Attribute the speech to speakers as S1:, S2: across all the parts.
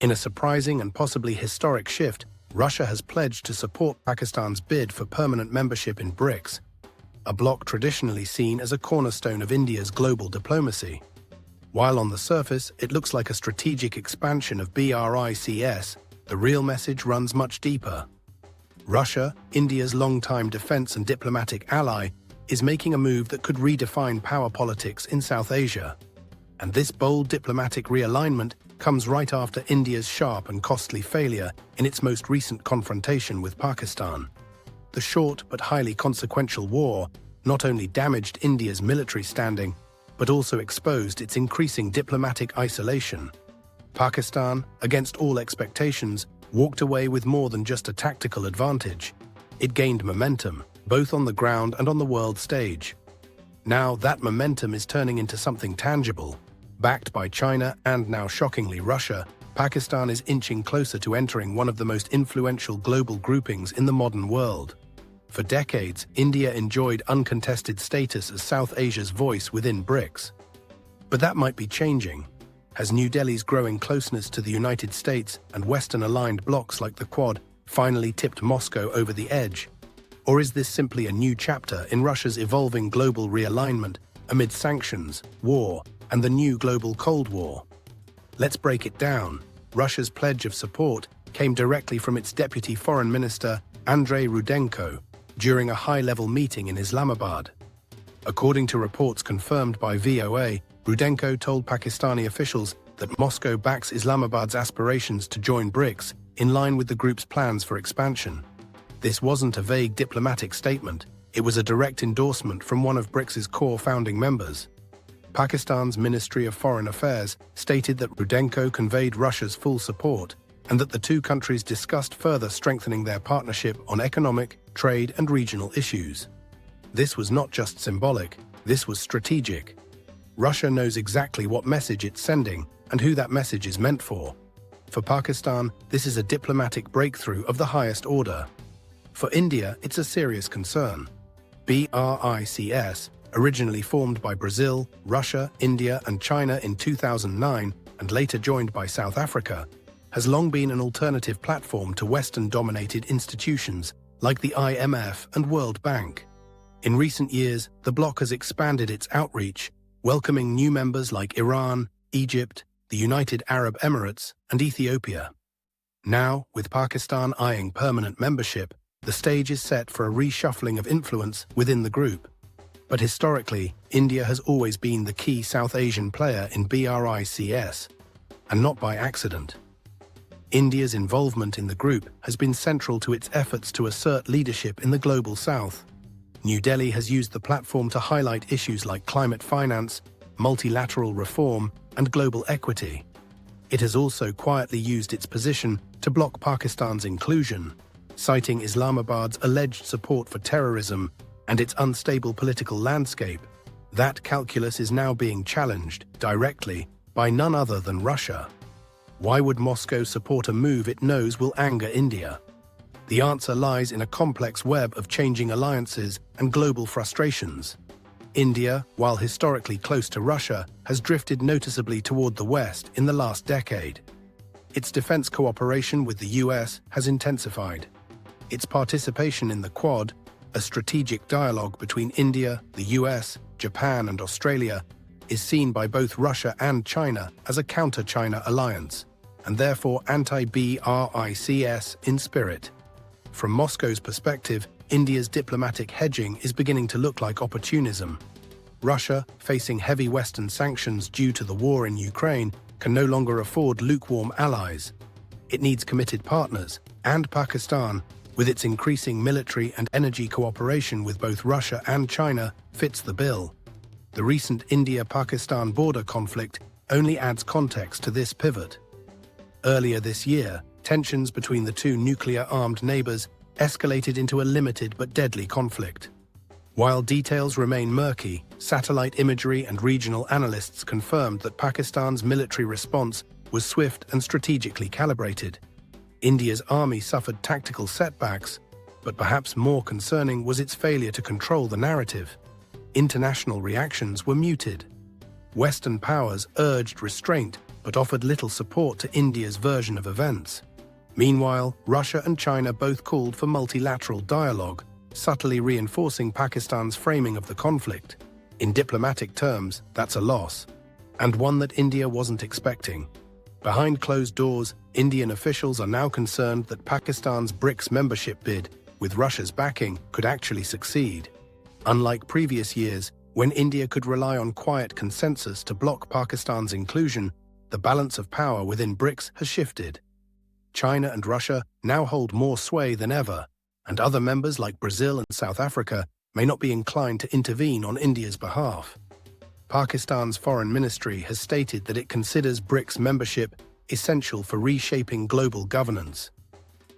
S1: In a surprising and possibly historic shift, Russia has pledged to support Pakistan's bid for permanent membership in BRICS, a bloc traditionally seen as a cornerstone of India's global diplomacy. While on the surface it looks like a strategic expansion of BRICS, the real message runs much deeper. Russia, India's longtime defense and diplomatic ally, is making a move that could redefine power politics in South Asia. And this bold diplomatic realignment comes right after India's sharp and costly failure in its most recent confrontation with Pakistan. The short but highly consequential war not only damaged India's military standing, but also exposed its increasing diplomatic isolation. Pakistan, against all expectations, walked away with more than just a tactical advantage. It gained momentum, both on the ground and on the world stage. Now that momentum is turning into something tangible. Backed by China and now shockingly Russia, Pakistan is inching closer to entering one of the most influential global groupings in the modern world. For decades, India enjoyed uncontested status as South Asia's voice within BRICS. But that might be changing. Has New Delhi's growing closeness to the United States and Western-aligned blocs like the Quad finally tipped Moscow over the edge? Or is this simply a new chapter in Russia's evolving global realignment amid sanctions, war, and the new global Cold War? Let's break it down. Russia's pledge of support came directly from its Deputy Foreign Minister, Andrei Rudenko, during a high-level meeting in Islamabad. According to reports confirmed by VOA, Rudenko told Pakistani officials that Moscow backs Islamabad's aspirations to join BRICS in line with the group's plans for expansion. This wasn't a vague diplomatic statement, it was a direct endorsement from one of BRICS's core founding members. Pakistan's Ministry of Foreign Affairs stated that Rudenko conveyed Russia's full support and that the two countries discussed further strengthening their partnership on economic, trade, and regional issues. This was not just symbolic, this was strategic. Russia knows exactly what message it's sending and who that message is meant for. For Pakistan, this is a diplomatic breakthrough of the highest order. For India, it's a serious concern. BRICS, originally formed by Brazil, Russia, India, and China in 2009 and later joined by South Africa, has long been an alternative platform to Western-dominated institutions like the IMF and World Bank. In recent years, the bloc has expanded its outreach, welcoming new members like Iran, Egypt, the United Arab Emirates, and Ethiopia. Now, with Pakistan eyeing permanent membership, the stage is set for a reshuffling of influence within the group. But historically, India has always been the key South Asian player in BRICS, and not by accident. India's involvement in the group has been central to its efforts to assert leadership in the global south. New Delhi has used the platform to highlight issues like climate finance, multilateral reform, and global equity. It has also quietly used its position to block Pakistan's inclusion, citing Islamabad's alleged support for terrorism and its unstable political landscape. That calculus is now being challenged directly by none other than Russia. Why would Moscow support a move it knows will anger India? The answer lies in a complex web of changing alliances and global frustrations. India, while historically close to Russia, has drifted noticeably toward the West in the last decade. Its defense cooperation with the US has intensified. Its participation in the Quad, a strategic dialogue between India, the US, Japan, and Australia, is seen by both Russia and China as a counter-China alliance, and therefore anti-BRICS in spirit. From Moscow's perspective, India's diplomatic hedging is beginning to look like opportunism. Russia, facing heavy Western sanctions due to the war in Ukraine, can no longer afford lukewarm allies. It needs committed partners, and Pakistan, with its increasing military and energy cooperation with both Russia and China, fits the bill. The recent India-Pakistan border conflict only adds context to this pivot. Earlier this year, tensions between the two nuclear-armed neighbors escalated into a limited but deadly conflict. While details remain murky, satellite imagery and regional analysts confirmed that Pakistan's military response was swift and strategically calibrated. India's army suffered tactical setbacks, but perhaps more concerning was its failure to control the narrative. International reactions were muted. Western powers urged restraint, but offered little support to India's version of events. Meanwhile, Russia and China both called for multilateral dialogue, subtly reinforcing Pakistan's framing of the conflict. In diplomatic terms, that's a loss, and one that India wasn't expecting. Behind closed doors, Indian officials are now concerned that Pakistan's BRICS membership bid, with Russia's backing, could actually succeed. Unlike previous years, when India could rely on quiet consensus to block Pakistan's inclusion, the balance of power within BRICS has shifted. China and Russia now hold more sway than ever, and other members like Brazil and South Africa may not be inclined to intervene on India's behalf. Pakistan's foreign ministry has stated that it considers BRICS membership essential for reshaping global governance.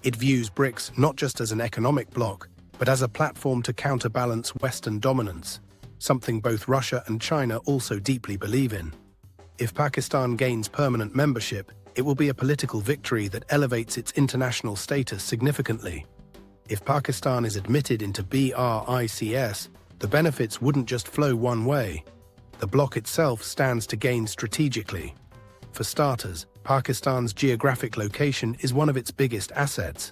S1: It views BRICS not just as an economic bloc, but as a platform to counterbalance Western dominance, something both Russia and China also deeply believe in. If Pakistan gains permanent membership, it will be a political victory that elevates its international status significantly. If Pakistan is admitted into BRICS, the benefits wouldn't just flow one way. The bloc itself stands to gain strategically. For starters, Pakistan's geographic location is one of its biggest assets.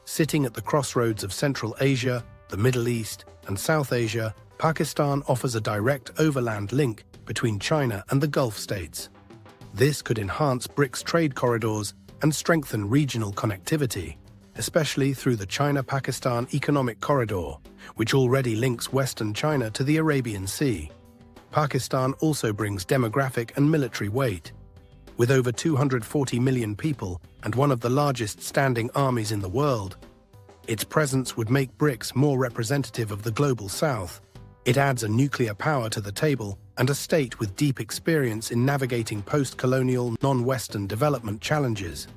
S1: Sitting at the crossroads of Central Asia, the Middle East, and South Asia, Pakistan offers a direct overland link between China and the Gulf states. This could enhance BRICS trade corridors and strengthen regional connectivity, especially through the China-Pakistan Economic Corridor, which already links Western China to the Arabian Sea. Pakistan also brings demographic and military weight. With over 240 million people and one of the largest standing armies in the world, its presence would make BRICS more representative of the global South. It adds a nuclear power to the table and a state with deep experience in navigating post-colonial, non-Western development challenges.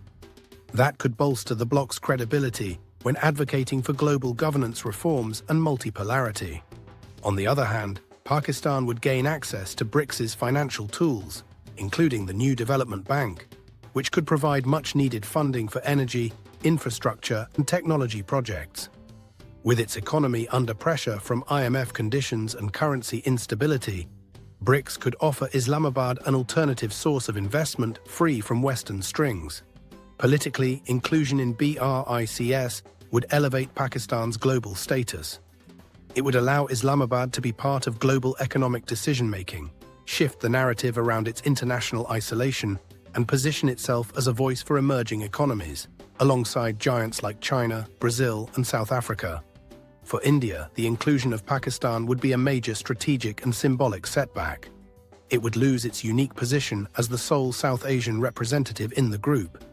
S1: That could bolster the bloc's credibility when advocating for global governance reforms and multipolarity. On the other hand, Pakistan would gain access to BRICS's financial tools, including the new development bank, which could provide much-needed funding for energy, infrastructure, and technology projects. With its economy under pressure from IMF conditions and currency instability, BRICS could offer Islamabad an alternative source of investment free from Western strings. Politically, inclusion in BRICS would elevate Pakistan's global status. It would allow Islamabad to be part of global economic decision-making, shift the narrative around its international isolation, and position itself as a voice for emerging economies, alongside giants like China, Brazil, and South Africa. For India, the inclusion of Pakistan would be a major strategic and symbolic setback. It would lose its unique position as the sole South Asian representative in the group.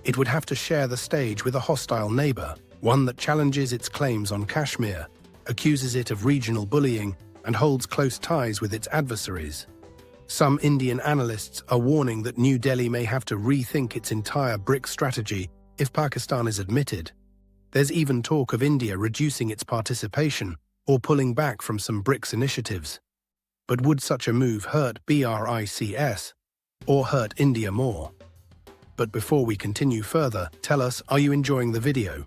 S1: It would have to share the stage with a hostile neighbor, one that challenges its claims on Kashmir, accuses it of regional bullying, and holds close ties with its adversaries. Some Indian analysts are warning that New Delhi may have to rethink its entire BRICS strategy if Pakistan is admitted. There's even talk of India reducing its participation or pulling back from some BRICS initiatives. But would such a move hurt BRICS or hurt India more? But before we continue further, tell us, are you enjoying the video?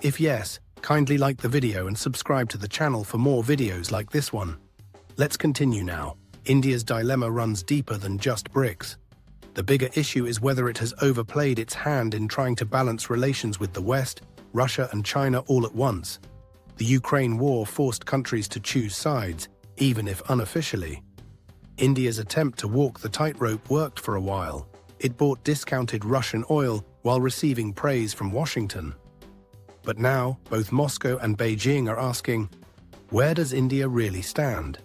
S1: If yes, kindly like the video and subscribe to the channel for more videos like this one. Let's continue now. India's dilemma runs deeper than just BRICS. The bigger issue is whether it has overplayed its hand in trying to balance relations with the West, Russia and China all at once. The Ukraine war forced countries to choose sides, even if unofficially. India's attempt to walk the tightrope worked for a while. It bought discounted Russian oil while receiving praise from Washington. But now, both Moscow and Beijing are asking, where does India really stand?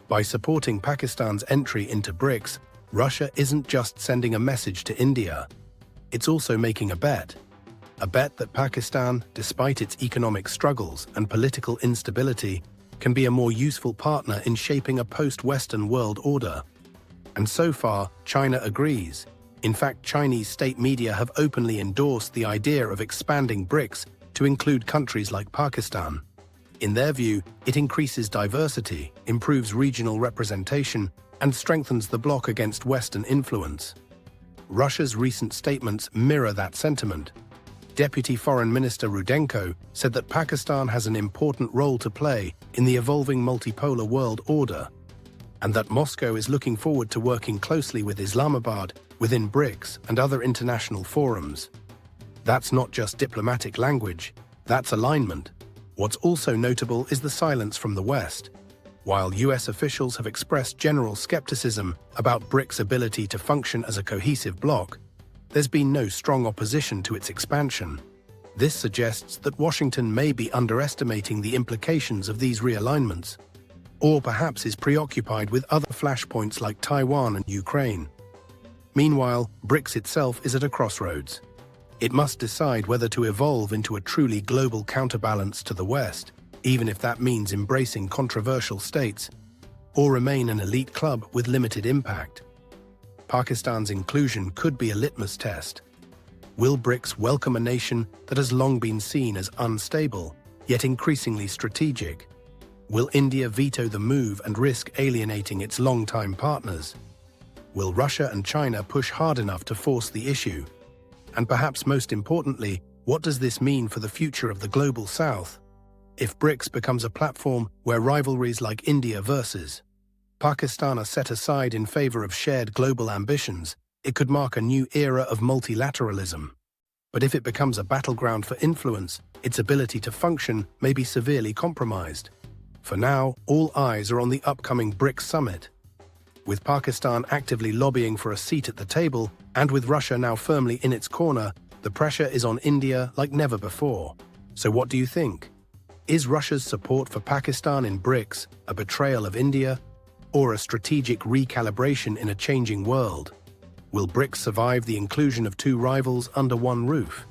S1: By supporting Pakistan's entry into BRICS, Russia isn't just sending a message to India. It's also making a bet that Pakistan, despite its economic struggles and political instability, can be a more useful partner in shaping a post-Western world order. And so far, China agrees. In fact, Chinese state media have openly endorsed the idea of expanding BRICS to include countries like Pakistan. In their view, it increases diversity, improves regional representation, and strengthens the bloc against Western influence. Russia's recent statements mirror that sentiment. Deputy Foreign Minister Rudenko said that Pakistan has an important role to play in the evolving multipolar world order. and that Moscow is looking forward to working closely with Islamabad within BRICS and other international forums. That's not just diplomatic language, that's alignment. What's also notable is the silence from the West. While US officials have expressed general skepticism about BRICS' ability to function as a cohesive bloc, there's been no strong opposition to its expansion. This suggests that Washington may be underestimating the implications of these realignments, or perhaps is preoccupied with other flashpoints like Taiwan and Ukraine. Meanwhile, BRICS itself is at a crossroads. It must decide whether to evolve into a truly global counterbalance to the West, even if that means embracing controversial states, or remain an elite club with limited impact. Pakistan's inclusion could be a litmus test. Will BRICS welcome a nation that has long been seen as unstable, yet increasingly strategic? Will India veto the move and risk alienating its longtime partners? Will Russia and China push hard enough to force the issue? And perhaps most importantly, what does this mean for the future of the global South? If BRICS becomes a platform where rivalries like India versus Pakistan are set aside in favor of shared global ambitions, it could mark a new era of multilateralism. But if it becomes a battleground for influence, its ability to function may be severely compromised. For now, all eyes are on the upcoming BRICS summit. With Pakistan actively lobbying for a seat at the table, and with Russia now firmly in its corner, the pressure is on India like never before. So what do you think? Is Russia's support for Pakistan in BRICS a betrayal of India, or a strategic recalibration in a changing world? Will BRICS survive the inclusion of two rivals under one roof?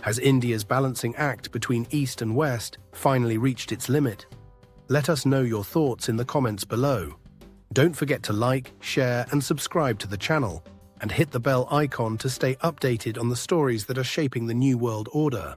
S1: Has India's balancing act between East and West finally reached its limit? Let us know your thoughts in the comments below. Don't forget to like, share, and subscribe to the channel, and hit the bell icon to stay updated on the stories that are shaping the new world order.